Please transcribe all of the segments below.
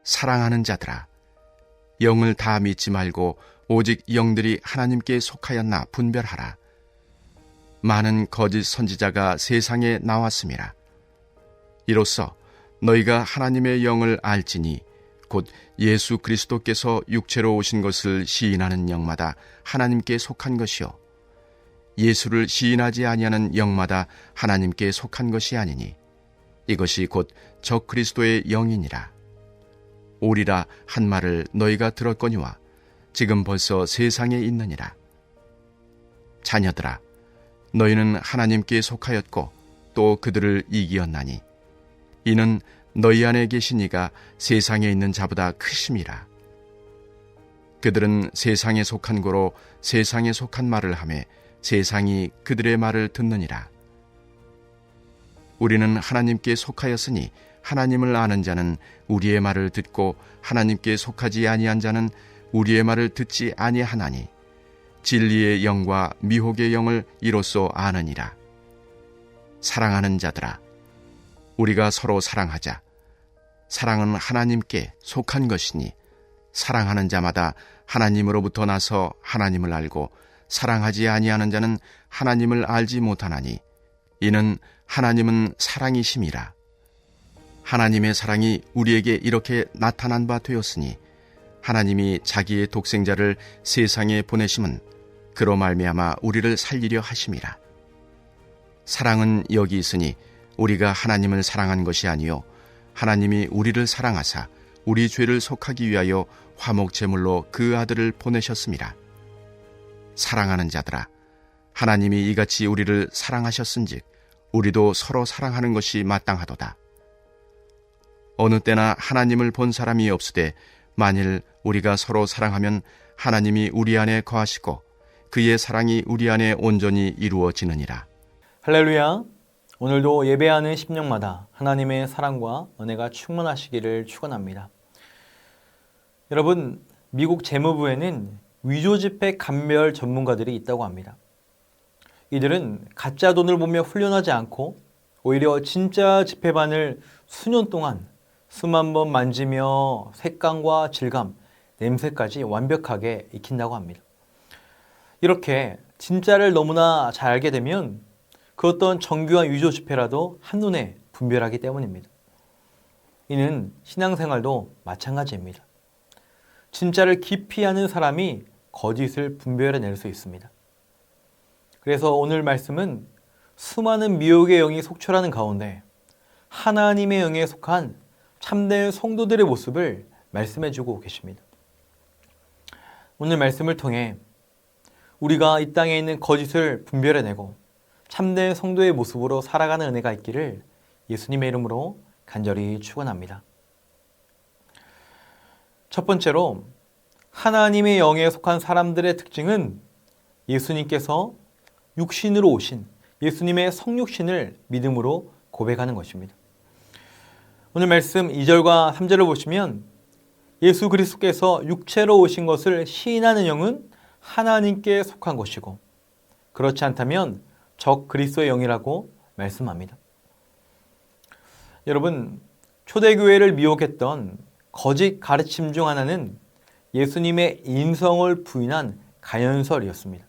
사랑하는 자들아, 영을 다 믿지 말고 오직 영들이 하나님께 속하였나 분별하라. 많은 거짓 선지자가 세상에 나왔음이라. 이로써 너희가 하나님의 영을 알지니 곧 예수 그리스도께서 육체로 오신 것을 시인하는 영마다 하나님께 속한 것이요 예수를 시인하지 아니하는 영마다 하나님께 속한 것이 아니니 이것이 곧 적 그리스도의 영이니라. 오리라 한 말을 너희가 들었거니와 지금 벌써 세상에 있느니라. 자녀들아, 너희는 하나님께 속하였고 또 그들을 이기었나니 이는 너희 안에 계신 이가 세상에 있는 자보다 크심이라. 그들은 세상에 속한 고로 세상에 속한 말을 하매 세상이 그들의 말을 듣느니라. 우리는 하나님께 속하였으니 하나님을 아는 자는 우리의 말을 듣고 하나님께 속하지 아니한 자는 우리의 말을 듣지 아니하나니 진리의 영과 미혹의 영을 이로써 아느니라. 사랑하는 자들아, 우리가 서로 사랑하자. 사랑은 하나님께 속한 것이니 사랑하는 자마다 하나님으로부터 나서 하나님을 알고 사랑하지 아니하는 자는 하나님을 알지 못하나니 이는 하나님은 사랑이심이라. 하나님의 사랑이 우리에게 이렇게 나타난 바 되었으니 하나님이 자기의 독생자를 세상에 보내심은 그로 말미암아 우리를 살리려 하심이라. 사랑은 여기 있으니 우리가 하나님을 사랑한 것이 아니요 하나님이 우리를 사랑하사 우리 죄를 속하기 위하여 화목제물로 그 아들을 보내셨음이라. 사랑하는 자들아, 하나님이 이같이 우리를 사랑하셨은즉 우리도 서로 사랑하는 것이 마땅하도다. 어느 때나 하나님을 본 사람이 없으되 만일 우리가 서로 사랑하면 하나님이 우리 안에 거하시고 그의 사랑이 우리 안에 온전히 이루어지느니라. 할렐루야! 오늘도 예배하는 심령마다 하나님의 사랑과 은혜가 충만하시기를 축원합니다. 여러분, 미국 재무부에는 위조지폐 감별 전문가들이 있다고 합니다. 이들은 가짜 돈을 보며 훈련하지 않고 오히려 진짜 지폐반을 수년 동안 수만 번 만지며 색감과 질감, 냄새까지 완벽하게 익힌다고 합니다. 이렇게 진짜를 너무나 잘 알게 되면 그 어떤 정교한 위조 지폐라도 한눈에 분별하기 때문입니다. 이는 신앙생활도 마찬가지입니다. 진짜를 깊이 아는 사람이 거짓을 분별해낼 수 있습니다. 그래서 오늘 말씀은 수많은 미혹의 영이 속출하는 가운데 하나님의 영에 속한 참된 성도들의 모습을 말씀해주고 계십니다. 오늘 말씀을 통해 우리가 이 땅에 있는 거짓을 분별해내고 참된 성도의 모습으로 살아가는 은혜가 있기를 예수님의 이름으로 간절히 축원합니다. 첫 번째로 하나님의 영에 속한 사람들의 특징은 예수님께서 육신으로 오신 예수님의 성육신을 믿음으로 고백하는 것입니다. 오늘 말씀 2절과 3절을 보시면 예수 그리스도께서 육체로 오신 것을 시인하는 영은 하나님께 속한 것이고 그렇지 않다면 적 그리스도의 영이라고 말씀합니다. 여러분, 초대교회를 미혹했던 거짓 가르침 중 하나는 예수님의 인성을 부인한 가연설이었습니다.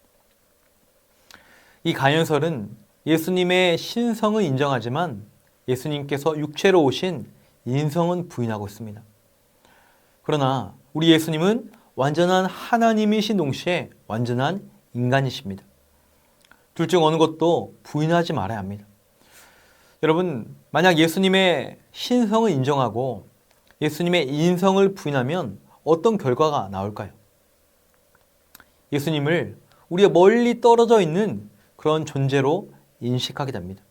이 가연설은 예수님의 신성은 인정하지만 예수님께서 육체로 오신 인성은 부인하고 있습니다. 그러나 우리 예수님은 완전한 하나님이신 동시에 완전한 인간이십니다. 둘 중 어느 것도 부인하지 말아야 합니다. 여러분, 만약 예수님의 신성을 인정하고 예수님의 인성을 부인하면 어떤 결과가 나올까요? 예수님을 우리가 멀리 떨어져 있는 그런 존재로 인식하게 됩니다.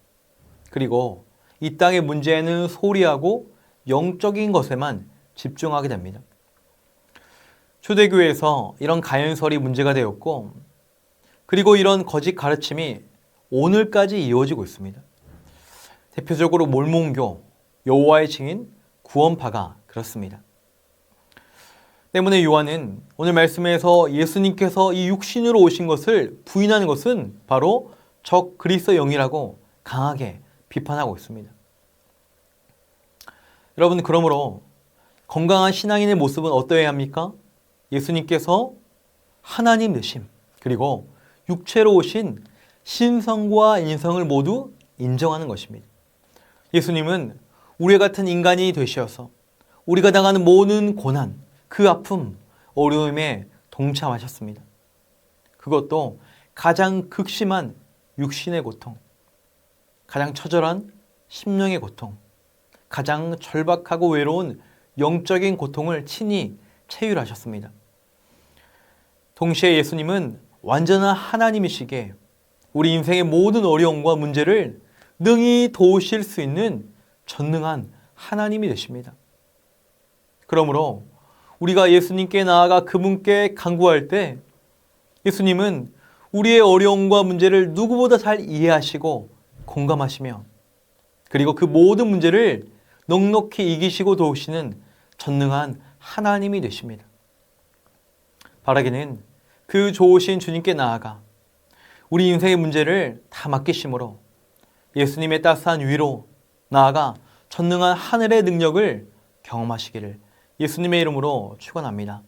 그리고 이 땅의 문제에는 소리하고 영적인 것에만 집중하게 됩니다. 초대교회에서 이런 가연설이 문제가 되었고 그리고 이런 거짓 가르침이 오늘까지 이어지고 있습니다. 대표적으로 몰몬교, 여호와의 증인, 구원파가 그렇습니다. 때문에 요한은 오늘 말씀에서 예수님께서 이 육신으로 오신 것을 부인하는 것은 바로 적 그리스도 영이라고 강하게 비판하고 있습니다. 여러분, 그러므로 건강한 신앙인의 모습은 어떠해야 합니까? 예수님께서 하나님 되심, 그리고 육체로 오신 신성과 인성을 모두 인정하는 것입니다. 예수님은 우리 같은 인간이 되셔서 우리가 당하는 모든 고난, 그 아픔, 어려움에 동참하셨습니다. 그것도 가장 극심한 육신의 고통, 가장 처절한 심령의 고통, 가장 절박하고 외로운 영적인 고통을 친히 체휼하셨습니다. 동시에 예수님은 완전한 하나님이시기에 우리 인생의 모든 어려움과 문제를 능히 도우실 수 있는 전능한 하나님이 되십니다. 그러므로 우리가 예수님께 나아가 그분께 간구할 때 예수님은 우리의 어려움과 문제를 누구보다 잘 이해하시고 공감하시며 그리고 그 모든 문제를 넉넉히 이기시고 도우시는 전능한 하나님이 되십니다. 바라기는 그 좋으신 주님께 나아가 우리 인생의 문제를 다 맡기심으로 예수님의 따스한 위로 나아가 전능한 하늘의 능력을 경험하시기를 예수님의 이름으로 축원합니다.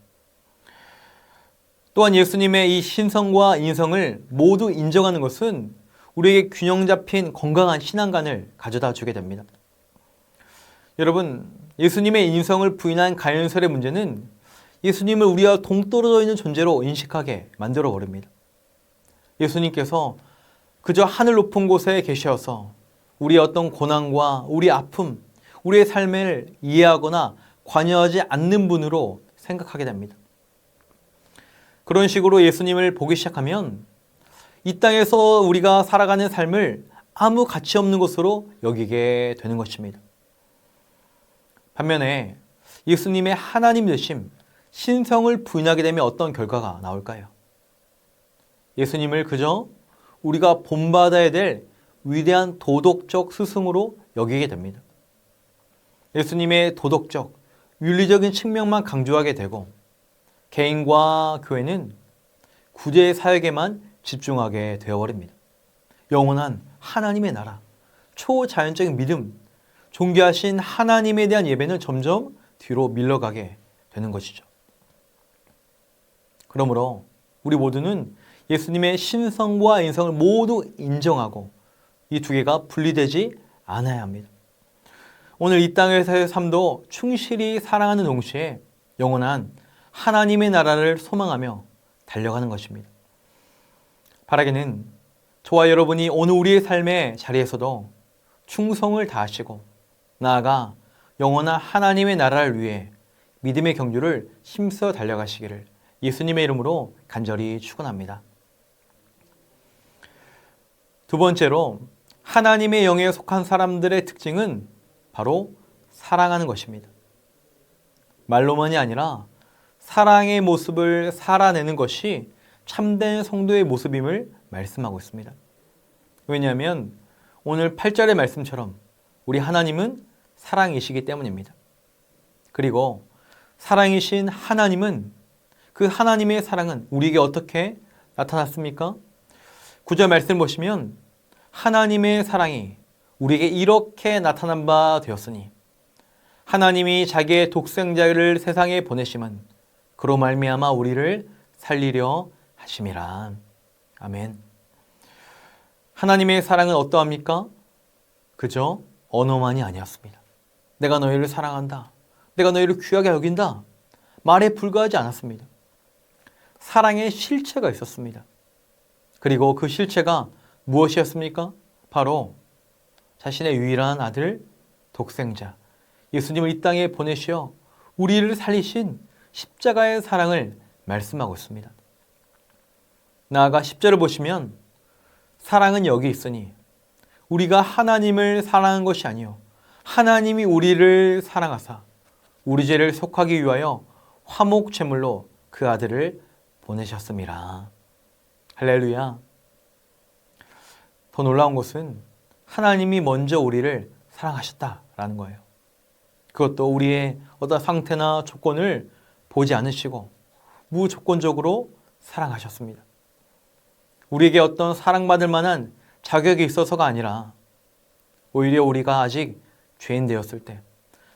또한 예수님의 이 신성과 인성을 모두 인정하는 것은 우리에게 균형 잡힌 건강한 신앙관을 가져다 주게 됩니다. 여러분, 예수님의 인성을 부인한 가연설의 문제는 예수님을 우리와 동떨어져 있는 존재로 인식하게 만들어 버립니다. 예수님께서 그저 하늘 높은 곳에 계셔서 우리의 어떤 고난과 우리 아픔, 우리의 삶을 이해하거나 관여하지 않는 분으로 생각하게 됩니다. 그런 식으로 예수님을 보기 시작하면 이 땅에서 우리가 살아가는 삶을 아무 가치 없는 것으로 여기게 되는 것입니다. 반면에 예수님의 하나님 되심, 신성을 부인하게 되면 어떤 결과가 나올까요? 예수님을 그저 우리가 본받아야 될 위대한 도덕적 스승으로 여기게 됩니다. 예수님의 도덕적, 윤리적인 측면만 강조하게 되고 개인과 교회는 구제 사역에만 집중하게 되어버립니다. 영원한 하나님의 나라, 초자연적인 믿음, 존귀하신 하나님에 대한 예배는 점점 뒤로 밀려가게 되는 것이죠. 그러므로 우리 모두는 예수님의 신성과 인성을 모두 인정하고 이 두 개가 분리되지 않아야 합니다. 오늘 이 땅에서의 삶도 충실히 사랑하는 동시에 영원한 하나님의 나라를 소망하며 달려가는 것입니다. 바라기는 저와 여러분이 오늘 우리의 삶의 자리에서도 충성을 다하시고 나아가 영원한 하나님의 나라를 위해 믿음의 경주를 힘써 달려가시기를 예수님의 이름으로 간절히 축원합니다. 두 번째로 하나님의 영에 속한 사람들의 특징은 바로 사랑하는 것입니다. 말로만이 아니라 사랑의 모습을 살아내는 것이 참된 성도의 모습임을 말씀하고 있습니다. 왜냐하면 오늘 8절의 말씀처럼 우리 하나님은 사랑이시기 때문입니다. 그리고 사랑이신 하나님은 그 하나님의 사랑은 우리에게 어떻게 나타났습니까? 9절 말씀 보시면 하나님의 사랑이 우리에게 이렇게 나타난 바 되었으니 하나님이 자기의 독생자를 세상에 보내심은 그로 말미암아 우리를 살리려 하심이라. 아멘. 하나님의 사랑은 어떠합니까? 그저 언어만이 아니었습니다. 내가 너희를 사랑한다. 내가 너희를 귀하게 여긴다. 말에 불과하지 않았습니다. 사랑의 실체가 있었습니다. 그리고 그 실체가 무엇이었습니까? 바로 자신의 유일한 아들 독생자 예수님을 이 땅에 보내시어 우리를 살리신 십자가의 사랑을 말씀하고 있습니다. 나아가 10절을 보시면 사랑은 여기 있으니 우리가 하나님을 사랑한 것이 아니요 하나님이 우리를 사랑하사 우리 죄를 속하기 위하여 화목 제물로 그 아들을 보내셨음이라. 할렐루야. 더 놀라운 것은 하나님이 먼저 우리를 사랑하셨다라는 거예요. 그것도 우리의 어떤 상태나 조건을 보지 않으시고 무조건적으로 사랑하셨습니다. 우리에게 어떤 사랑받을 만한 자격이 있어서가 아니라 오히려 우리가 아직 죄인 되었을 때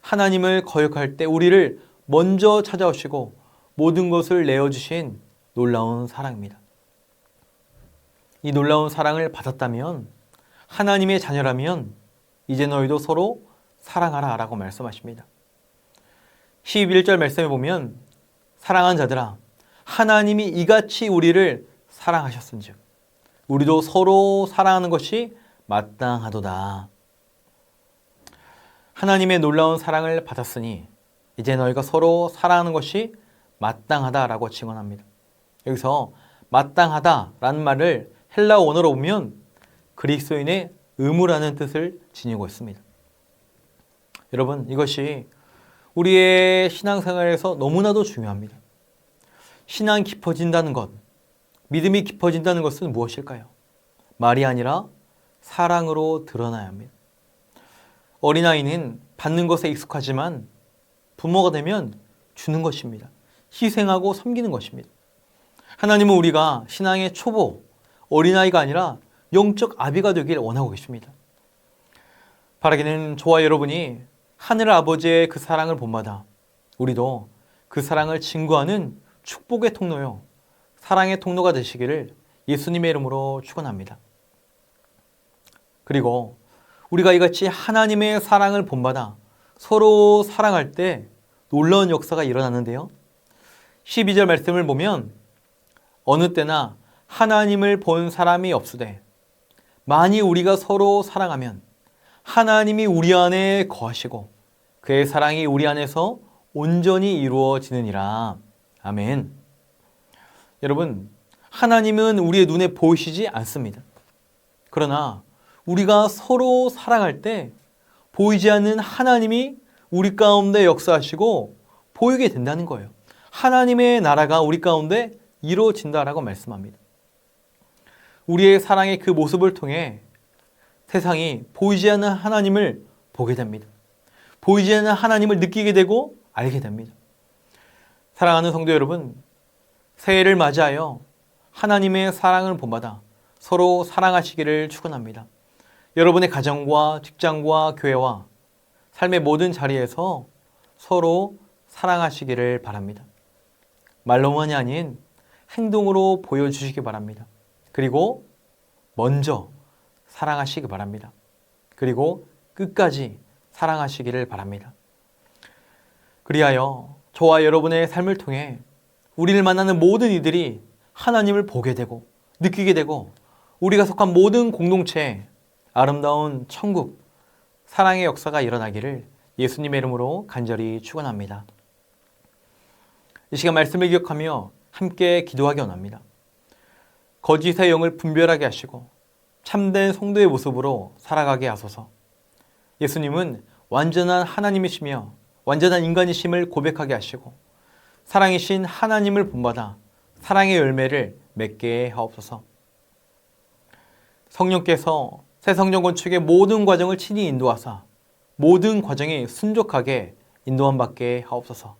하나님을 거역할 때 우리를 먼저 찾아오시고 모든 것을 내어주신 놀라운 사랑입니다. 이 놀라운 사랑을 받았다면, 하나님의 자녀라면 이제 너희도 서로 사랑하라 라고 말씀하십니다. 11절 말씀에 보면 사랑하는 자들아 하나님이 이같이 우리를 사랑하셨은즉 우리도 서로 사랑하는 것이 마땅하도다. 하나님의 놀라운 사랑을 받았으니 이제 너희가 서로 사랑하는 것이 마땅하다라고 증언합니다. 여기서 마땅하다라는 말을 헬라어 원어로 보면 그리스도인의 의무라는 뜻을 지니고 있습니다. 여러분, 이것이 우리의 신앙생활에서 너무나도 중요합니다. 신앙이 깊어진다는 것, 믿음이 깊어진다는 것은 무엇일까요? 말이 아니라 사랑으로 드러나야 합니다. 어린아이는 받는 것에 익숙하지만 부모가 되면 주는 것입니다. 희생하고 섬기는 것입니다. 하나님은 우리가 신앙의 초보, 어린아이가 아니라 영적 아비가 되길 원하고 계십니다. 바라기는 저와 여러분이 하늘 아버지의 그 사랑을 본받아 우리도 그 사랑을 증거하는 축복의 통로요, 사랑의 통로가 되시기를 예수님의 이름으로 축원합니다. 그리고 우리가 이같이 하나님의 사랑을 본받아 서로 사랑할 때 놀라운 역사가 일어나는데요. 12절 말씀을 보면 어느 때나 하나님을 본 사람이 없으되 만일 우리가 서로 사랑하면 하나님이 우리 안에 거하시고 그의 사랑이 우리 안에서 온전히 이루어지느니라. 아멘. 여러분, 하나님은 우리의 눈에 보이시지 않습니다. 그러나 우리가 서로 사랑할 때 보이지 않는 하나님이 우리 가운데 역사하시고 보이게 된다는 거예요. 하나님의 나라가 우리 가운데 이루어진다라고 말씀합니다. 우리의 사랑의 그 모습을 통해 세상이 보이지 않는 하나님을 보게 됩니다. 보이지 않는 하나님을 느끼게 되고 알게 됩니다. 사랑하는 성도 여러분, 새해를 맞이하여 하나님의 사랑을 본받아 서로 사랑하시기를 축원합니다. 여러분의 가정과 직장과 교회와 삶의 모든 자리에서 서로 사랑하시기를 바랍니다. 말로만이 아닌 행동으로 보여주시기 바랍니다. 그리고 먼저 사랑하시기 바랍니다. 그리고 끝까지 사랑하시기를 바랍니다. 그리하여 저와 여러분의 삶을 통해 우리를 만나는 모든 이들이 하나님을 보게 되고 느끼게 되고 우리가 속한 모든 공동체에 아름다운 천국, 사랑의 역사가 일어나기를 예수님의 이름으로 간절히 축원합니다. 이 시간 말씀을 기억하며 함께 기도하기 원합니다. 거짓의 영을 분별하게 하시고 참된 성도의 모습으로 살아가게 하소서. 예수님은 완전한 하나님이시며 완전한 인간이심을 고백하게 하시고 사랑이신 하나님을 본받아 사랑의 열매를 맺게 하옵소서. 성령께서 새 성전 건축의 모든 과정을 친히 인도하사 모든 과정이 순종하게 인도함 받게 하옵소서.